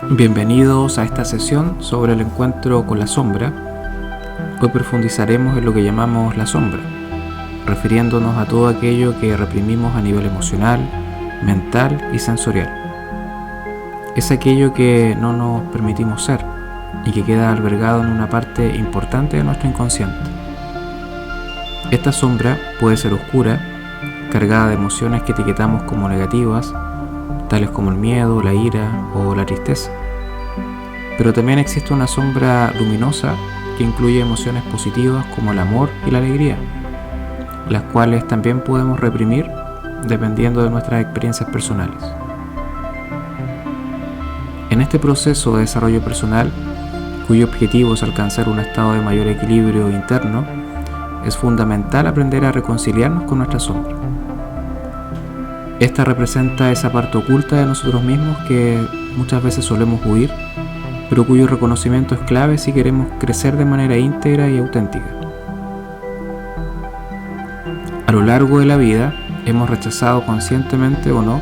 Bienvenidos a esta sesión sobre el encuentro con la sombra. Hoy profundizaremos en lo que llamamos la sombra, refiriéndonos a todo aquello que reprimimos a nivel emocional, mental y sensorial. Es aquello que no nos permitimos ser y que queda albergado en una parte importante de nuestro inconsciente. Esta sombra puede ser oscura, cargada de emociones que etiquetamos como negativas, tales como el miedo, la ira o la tristeza. Pero también existe una sombra luminosa que incluye emociones positivas como el amor y la alegría, las cuales también podemos reprimir dependiendo de nuestras experiencias personales. En este proceso de desarrollo personal, cuyo objetivo es alcanzar un estado de mayor equilibrio interno, es fundamental aprender a reconciliarnos con nuestra sombra. Esta representa esa parte oculta de nosotros mismos que muchas veces solemos huir, pero cuyo reconocimiento es clave si queremos crecer de manera íntegra y auténtica. A lo largo de la vida, hemos rechazado conscientemente o no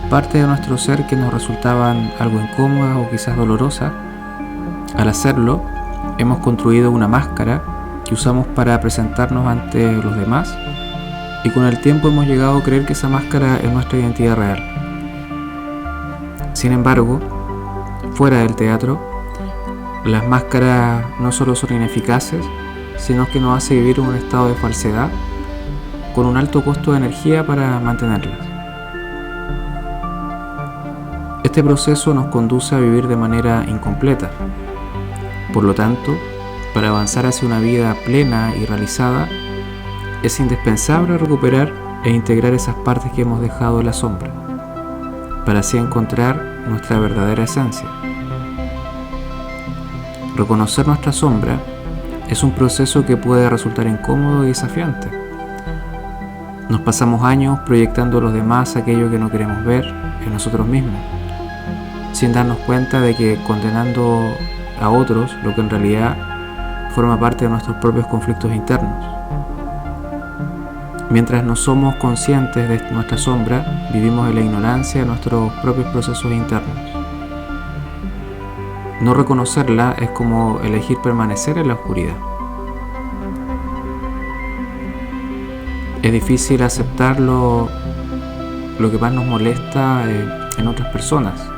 parte de nuestro ser que nos resultaban algo incómodas o quizás dolorosas. Al hacerlo, hemos construido una máscara que usamos para presentarnos ante los demás, y con el tiempo hemos llegado a creer que esa máscara es nuestra identidad real. Sin embargo, fuera del teatro, las máscaras no solo son ineficaces, sino que nos hace vivir en un estado de falsedad con un alto costo de energía para mantenerlas. Este proceso nos conduce a vivir de manera incompleta. Por lo tanto, para avanzar hacia una vida plena y realizada, es indispensable recuperar e integrar esas partes que hemos dejado en la sombra, para así encontrar nuestra verdadera esencia. Reconocer nuestra sombra es un proceso que puede resultar incómodo y desafiante. Nos pasamos años proyectando a los demás aquello que no queremos ver en nosotros mismos, sin darnos cuenta de que condenando a otros lo que en realidad forma parte de nuestros propios conflictos internos. Mientras no somos conscientes de nuestra sombra, vivimos en la ignorancia de nuestros propios procesos internos. No reconocerla es como elegir permanecer en la oscuridad. Es difícil aceptar lo que más nos molesta en otras personas.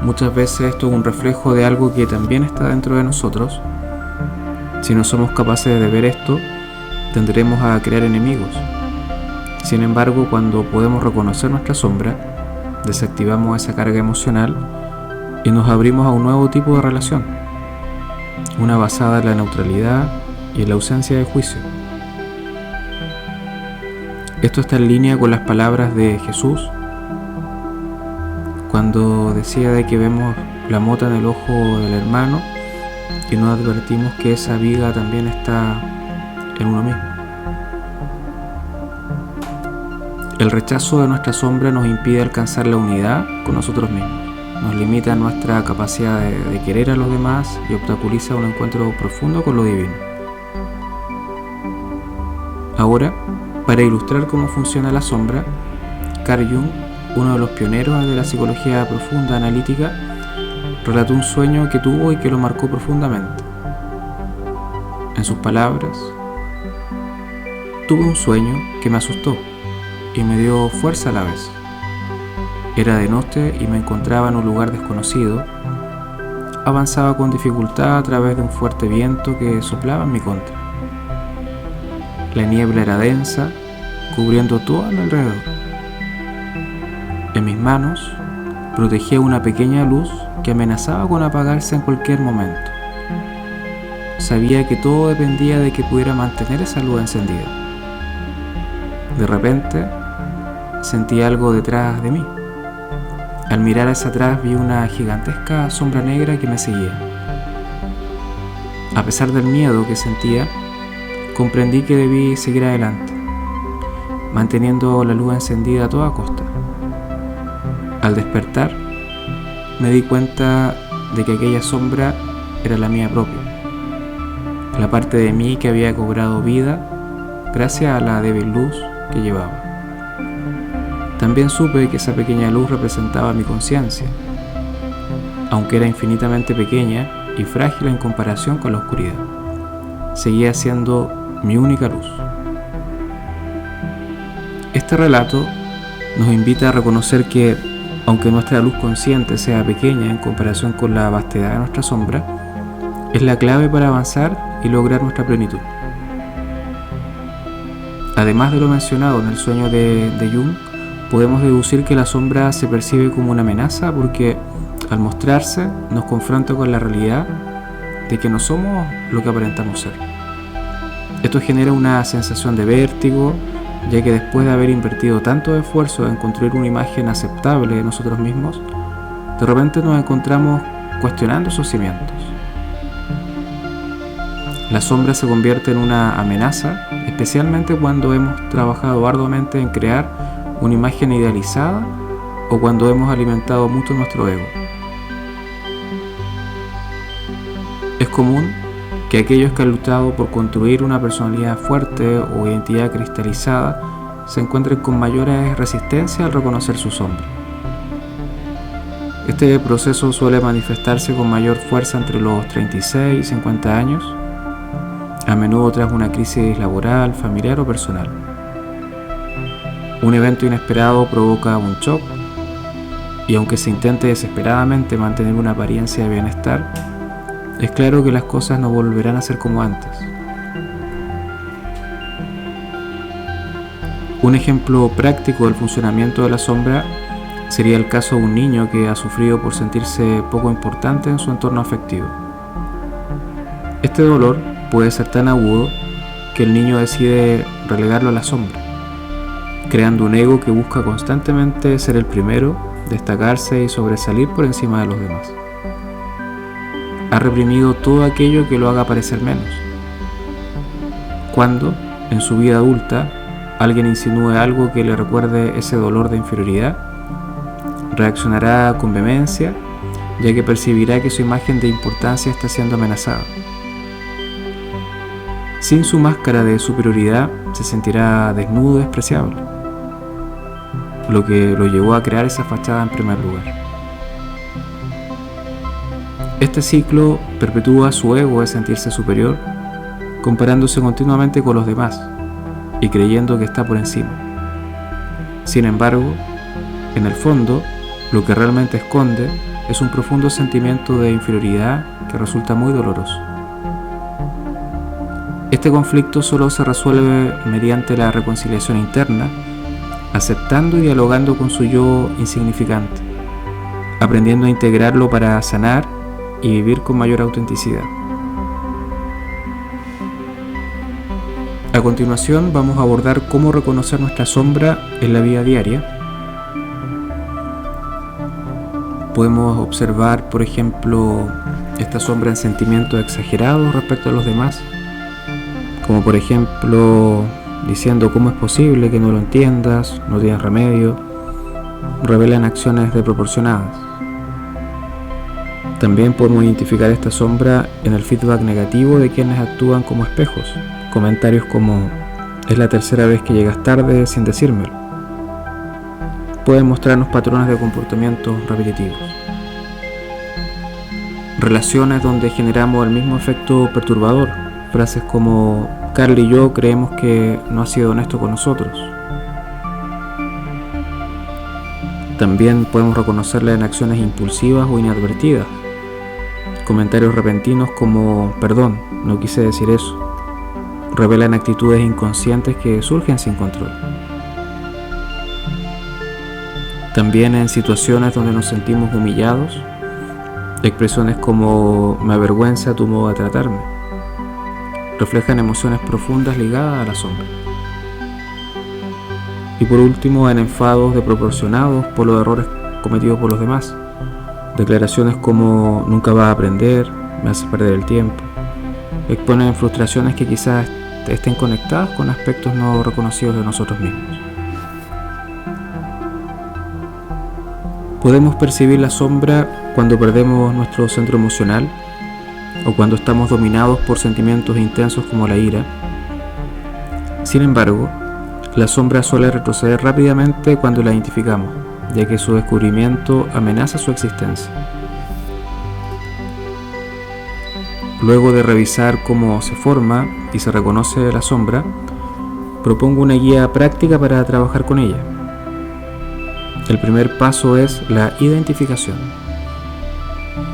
Muchas veces esto es un reflejo de algo que también está dentro de nosotros. Si no somos capaces de ver esto, tendremos a crear enemigos. Sin embargo, cuando podemos reconocer nuestra sombra, desactivamos esa carga emocional y nos abrimos a un nuevo tipo de relación, una basada en la neutralidad y en la ausencia de juicio. Esto está en línea con las palabras de Jesús cuando decía de que vemos la mota en el ojo del hermano y no advertimos que esa viga también está en uno mismo. El rechazo de nuestra sombra nos impide alcanzar la unidad con nosotros mismos, nos limita nuestra capacidad de querer a los demás y obstaculiza un encuentro profundo con lo divino. Ahora, para ilustrar cómo funciona la sombra, Carl Jung, uno de los pioneros de la psicología profunda analítica, relató un sueño que tuvo y que lo marcó profundamente. En sus palabras: tuve un sueño que me asustó y me dio fuerza a la vez. Era de noche y me encontraba en un lugar desconocido. Avanzaba con dificultad a través de un fuerte viento que soplaba en mi contra. La niebla era densa, cubriendo todo a mi alrededor. En mis manos protegía una pequeña luz que amenazaba con apagarse en cualquier momento. Sabía que todo dependía de que pudiera mantener esa luz encendida. De repente, sentí algo detrás de mí. Al mirar hacia atrás vi una gigantesca sombra negra que me seguía. A pesar del miedo que sentía, comprendí que debí seguir adelante, manteniendo la luz encendida a toda costa. Al despertar, me di cuenta de que aquella sombra era la mía propia, la parte de mí que había cobrado vida gracias a la débil luz que llevaba. También supe que esa pequeña luz representaba mi conciencia, aunque era infinitamente pequeña y frágil en comparación con la oscuridad. Seguía siendo mi única luz. Este relato nos invita a reconocer que, aunque nuestra luz consciente sea pequeña en comparación con la vastedad de nuestra sombra, es la clave para avanzar y lograr nuestra plenitud. Además de lo mencionado en el sueño de Jung, podemos deducir que la sombra se percibe como una amenaza porque, al mostrarse, nos confronta con la realidad de que no somos lo que aparentamos ser. Esto genera una sensación de vértigo, ya que después de haber invertido tanto esfuerzo en construir una imagen aceptable de nosotros mismos, de repente nos encontramos cuestionando esos cimientos. La sombra se convierte en una amenaza, especialmente cuando hemos trabajado arduamente en crear una imagen idealizada o cuando hemos alimentado mucho nuestro ego. Es común que aquellos que han luchado por construir una personalidad fuerte o identidad cristalizada se encuentren con mayores resistencias al reconocer su sombra. Este proceso suele manifestarse con mayor fuerza entre los 36 y 50 años, a menudo tras una crisis laboral, familiar o personal. Un evento inesperado provoca un shock y aunque se intente desesperadamente mantener una apariencia de bienestar, es claro que las cosas no volverán a ser como antes. Un ejemplo práctico del funcionamiento de la sombra sería el caso de un niño que ha sufrido por sentirse poco importante en su entorno afectivo. Este dolor puede ser tan agudo que el niño decide relegarlo a la sombra, creando un ego que busca constantemente ser el primero, destacarse y sobresalir por encima de los demás. Ha reprimido todo aquello que lo haga parecer menos. Cuando, en su vida adulta, alguien insinúe algo que le recuerde ese dolor de inferioridad, reaccionará con vehemencia, ya que percibirá que su imagen de importancia está siendo amenazada. Sin su máscara de superioridad, se sentirá desnudo y despreciable, lo que lo llevó a crear esa fachada en primer lugar. Este ciclo perpetúa su ego de sentirse superior, comparándose continuamente con los demás y creyendo que está por encima. Sin embargo, en el fondo, lo que realmente esconde es un profundo sentimiento de inferioridad que resulta muy doloroso. Este conflicto solo se resuelve mediante la reconciliación interna, aceptando y dialogando con su yo insignificante, aprendiendo a integrarlo para sanar y vivir con mayor autenticidad. A continuación vamos a abordar cómo reconocer nuestra sombra en la vida diaria. Podemos observar, por ejemplo, esta sombra en sentimientos exagerados respecto a los demás, como por ejemplo diciendo cómo es posible que no lo entiendas, no tienes remedio, revelan acciones desproporcionadas. También podemos identificar esta sombra en el feedback negativo de quienes actúan como espejos. Comentarios como, es la tercera vez que llegas tarde sin decírmelo. Pueden mostrarnos patrones de comportamientos repetitivos. Relaciones donde generamos el mismo efecto perturbador. Frases como, Carl y yo creemos que no ha sido honesto con nosotros. También podemos reconocerla en acciones impulsivas o inadvertidas. Comentarios repentinos como, perdón, no quise decir eso. Revelan actitudes inconscientes que surgen sin control. También en situaciones donde nos sentimos humillados, expresiones como, me avergüenza tu modo de tratarme, reflejan emociones profundas ligadas a la sombra. Y por último, en enfados desproporcionados por los errores cometidos por los demás. Declaraciones como, nunca vas a aprender, me haces perder el tiempo, exponen frustraciones que quizás estén conectadas con aspectos no reconocidos de nosotros mismos. Podemos percibir la sombra cuando perdemos nuestro centro emocional o cuando estamos dominados por sentimientos intensos como la ira. Sin embargo, la sombra suele retroceder rápidamente cuando la identificamos, ya que su descubrimiento amenaza su existencia. Luego de revisar cómo se forma y se reconoce la sombra, propongo una guía práctica para trabajar con ella. El primer paso es la identificación.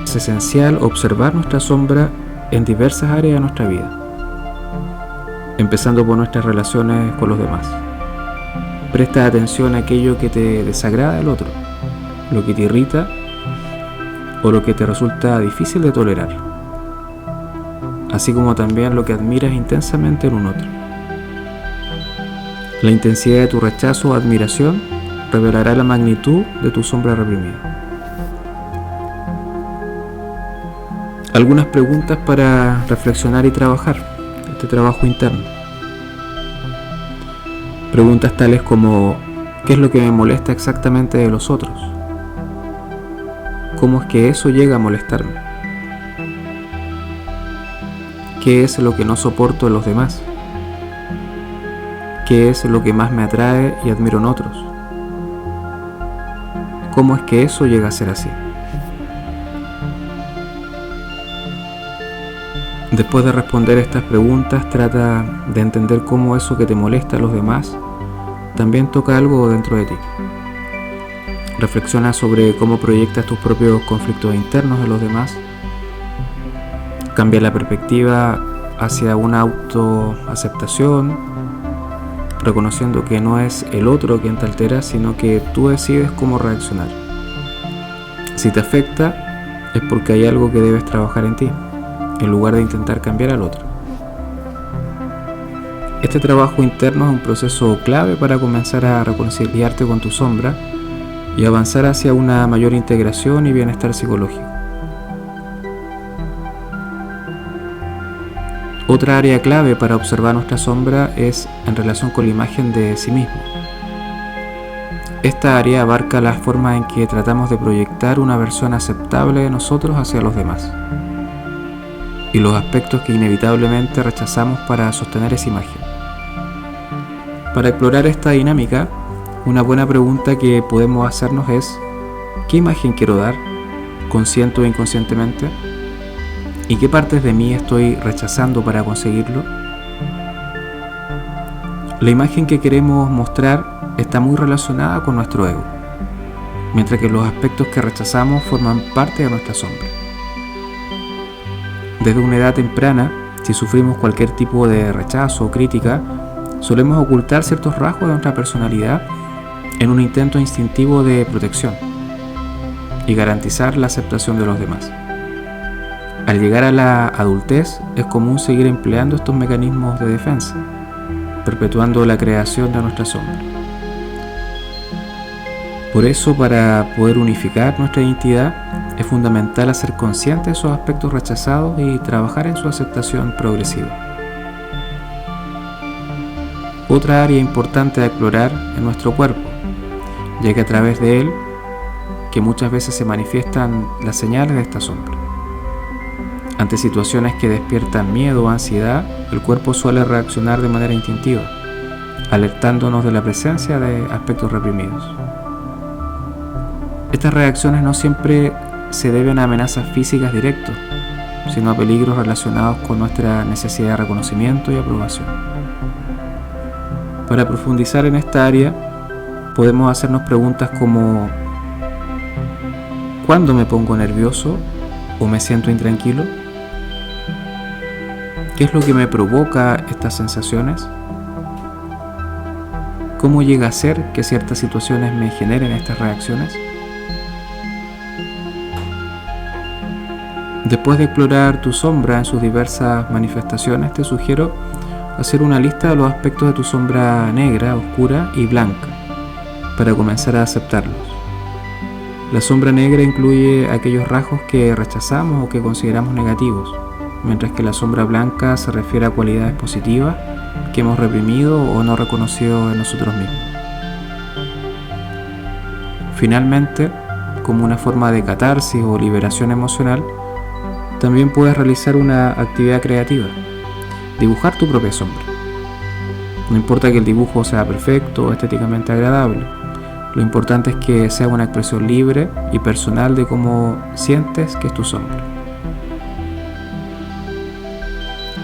Es esencial observar nuestra sombra en diversas áreas de nuestra vida, empezando por nuestras relaciones con los demás. Presta atención a aquello que te desagrada del otro, lo que te irrita o lo que te resulta difícil de tolerar, así como también lo que admiras intensamente en un otro. La intensidad de tu rechazo o admiración revelará la magnitud de tu sombra reprimida. Algunas preguntas para reflexionar y trabajar este trabajo interno. Preguntas tales como: ¿qué es lo que me molesta exactamente de los otros? ¿Cómo es que eso llega a molestarme? ¿Qué es lo que no soporto en los demás? ¿Qué es lo que más me atrae y admiro en otros? ¿Cómo es que eso llega a ser así? Después de responder estas preguntas, trata de entender cómo eso que te molesta a los demás también toca algo dentro de ti. Reflexiona sobre cómo proyectas tus propios conflictos internos en los demás. Cambia la perspectiva hacia una autoaceptación, reconociendo que no es el otro quien te altera, sino que tú decides cómo reaccionar. Si te afecta, es porque hay algo que debes trabajar en ti, en lugar de intentar cambiar al otro. Este trabajo interno es un proceso clave para comenzar a reconciliarte con tu sombra y avanzar hacia una mayor integración y bienestar psicológico. Otra área clave para observar nuestra sombra es en relación con la imagen de sí mismo. Esta área abarca la forma en que tratamos de proyectar una versión aceptable de nosotros hacia los demás y los aspectos que inevitablemente rechazamos para sostener esa imagen. Para explorar esta dinámica, una buena pregunta que podemos hacernos es: ¿qué imagen quiero dar, consciente o inconscientemente? ¿Y qué partes de mí estoy rechazando para conseguirlo? La imagen que queremos mostrar está muy relacionada con nuestro ego, mientras que los aspectos que rechazamos forman parte de nuestra sombra. Desde una edad temprana, si sufrimos cualquier tipo de rechazo o crítica, solemos ocultar ciertos rasgos de nuestra personalidad en un intento instintivo de protección y garantizar la aceptación de los demás. Al llegar a la adultez, es común seguir empleando estos mecanismos de defensa, perpetuando la creación de nuestra sombra. Por eso, para poder unificar nuestra identidad, es fundamental hacer consciente esos aspectos rechazados y trabajar en su aceptación progresiva. Otra área importante a explorar es nuestro cuerpo, ya que a través de él que muchas veces se manifiestan las señales de esta sombra. Ante situaciones que despiertan miedo o ansiedad, el cuerpo suele reaccionar de manera instintiva, alertándonos de la presencia de aspectos reprimidos. Estas reacciones no siempre se deben a amenazas físicas directas, sino a peligros relacionados con nuestra necesidad de reconocimiento y aprobación. Para profundizar en esta área, podemos hacernos preguntas como: ¿cuándo me pongo nervioso o me siento intranquilo? ¿Qué es lo que me provoca estas sensaciones? ¿Cómo llega a ser que ciertas situaciones me generen estas reacciones? Después de explorar tu sombra en sus diversas manifestaciones, te sugiero hacer una lista de los aspectos de tu sombra negra, oscura y blanca, para comenzar a aceptarlos. La sombra negra incluye aquellos rasgos que rechazamos o que consideramos negativos, mientras que la sombra blanca se refiere a cualidades positivas que hemos reprimido o no reconocido en nosotros mismos. Finalmente, como una forma de catarsis o liberación emocional, también puedes realizar una actividad creativa: dibujar tu propia sombra. No importa que el dibujo sea perfecto o estéticamente agradable, lo importante es que sea una expresión libre y personal de cómo sientes que es tu sombra.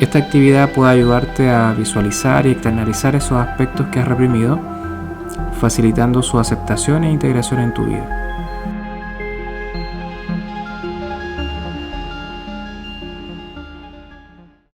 Esta actividad puede ayudarte a visualizar y externalizar esos aspectos que has reprimido, facilitando su aceptación e integración en tu vida.